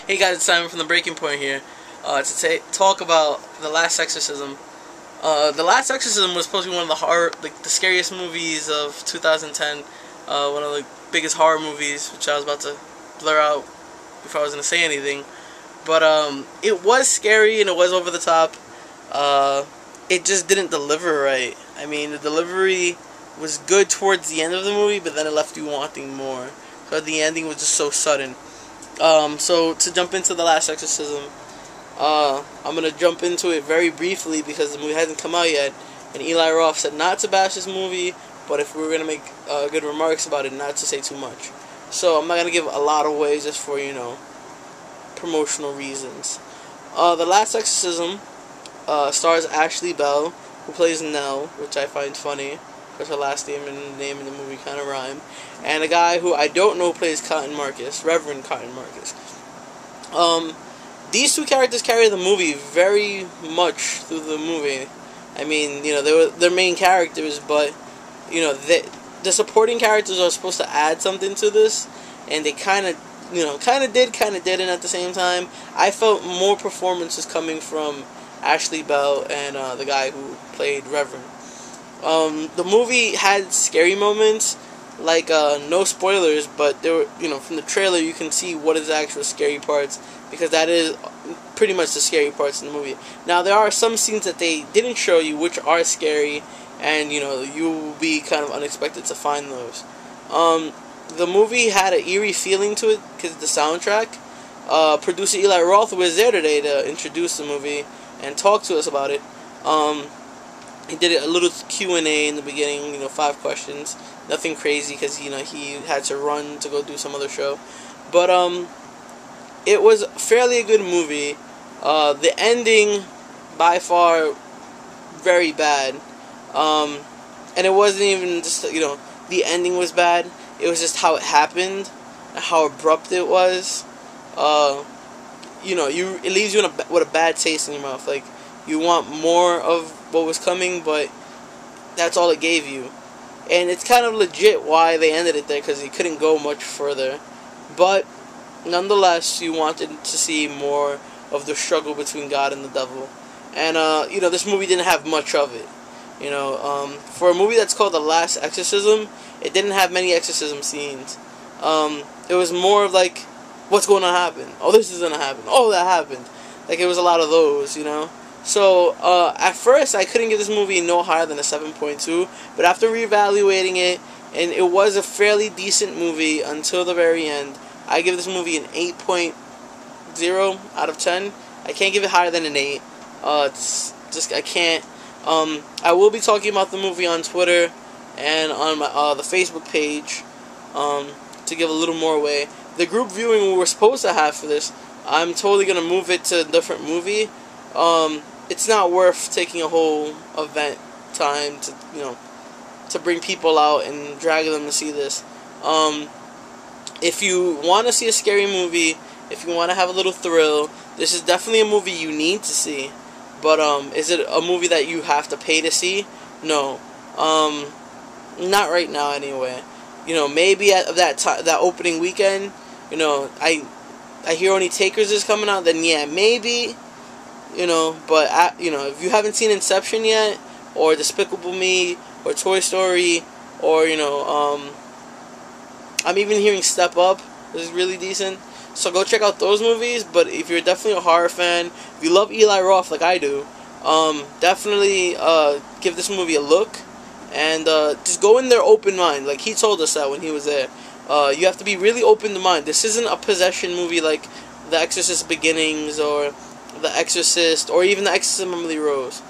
Hey guys, it's Simon from the Breaking Point here to talk about The Last Exorcism. The Last Exorcism was supposed to be one of the scariest movies of 2010. One of the biggest horror movies, which I was about to blur out before I was going to say anything. But it was scary and it was over the top. It just didn't deliver right. I mean, the delivery was good towards the end of the movie, but then it left you wanting more. So the ending was just so sudden. So to jump into The Last Exorcism, I'm going to jump into it very briefly because the movie hasn't come out yet, and Eli Roth said not to bash this movie, but if we were going to make good remarks about it, not to say too much. So I'm not going to give a lot away just for, promotional reasons. The Last Exorcism stars Ashley Bell, who plays Nell, which I find funny, because her last name and the name in the movie kind of rhyme, and a guy who I don't know plays Cotton Marcus, Reverend Cotton Marcus. These two characters carry the movie very much through the movie. I mean, they're main characters, but the supporting characters are supposed to add something to this, and they kind of did, kind of didn't at the same time. I felt more performances coming from Ashley Bell and the guy who played Reverend. The movie had scary moments, like no spoilers, but there were, from the trailer you can see what is the actual scary parts, because that is pretty much the scary parts in the movie. Now there are some scenes that they didn't show you which are scary, and you will be kind of unexpected to find those. The movie had an eerie feeling to it because of the soundtrack. Producer Eli Roth was there today to introduce the movie and talk to us about it. He did a little Q&A in the beginning, 5 questions. Nothing crazy because, he had to run to go do some other show. But, it was fairly a good movie. The ending, by far, very bad. And it wasn't even just, the ending was bad. It was just how it happened, and how abrupt it was. It leaves you with a bad taste in your mouth. Like, you want more of what was coming, but that's all it gave you. And it's kind of legit why they ended it there, because it couldn't go much further. But nonetheless, you wanted to see more of the struggle between God and the devil. And this movie didn't have much of it. For a movie that's called The Last Exorcism, it didn't have many exorcism scenes. It was more of like, what's going to happen? Oh, this is going to happen. Oh, that happened. Like, it was a lot of those, So, at first, I couldn't give this movie no higher than a 7.2, but after reevaluating it, and it was a fairly decent movie until the very end, I give this movie an 8.0 out of 10. I can't give it higher than an 8. It's just, I can't. I will be talking about the movie on Twitter and on my the Facebook page to give a little more away. The group viewing we were supposed to have for this, I'm totally going to move it to a different movie. It's not worth taking a whole event time to bring people out and drag them to see this. If you want to see a scary movie, if you want to have a little thrill, this is definitely a movie you need to see. But is it a movie that you have to pay to see? No. Not right now anyway. Maybe at that opening weekend, I hear Only Takers is coming out, then yeah, maybe. But if you haven't seen Inception yet, or Despicable Me, or Toy Story, or I'm even hearing Step Up is really decent. So go check out those movies. But if you're definitely a horror fan, if you love Eli Roth like I do, definitely give this movie a look, and just go in there open mind. Like he told us that when he was there. You have to be really open to mind. This isn't a possession movie like The Exorcist Beginnings or The Exorcist, or even The Exorcism of Emily Rose.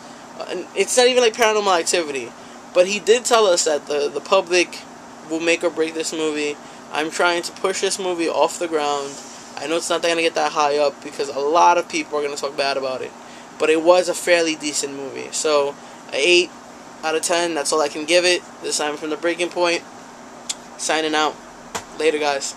And it's not even like Paranormal Activity. But he did tell us that the public will make or break this movie. I'm trying to push this movie off the ground. I know it's not going to get that high up because a lot of people are going to talk bad about it. But it was a fairly decent movie. So, an 8 out of 10, that's all I can give it. This time from the Breaking Point. Signing out. Later, guys.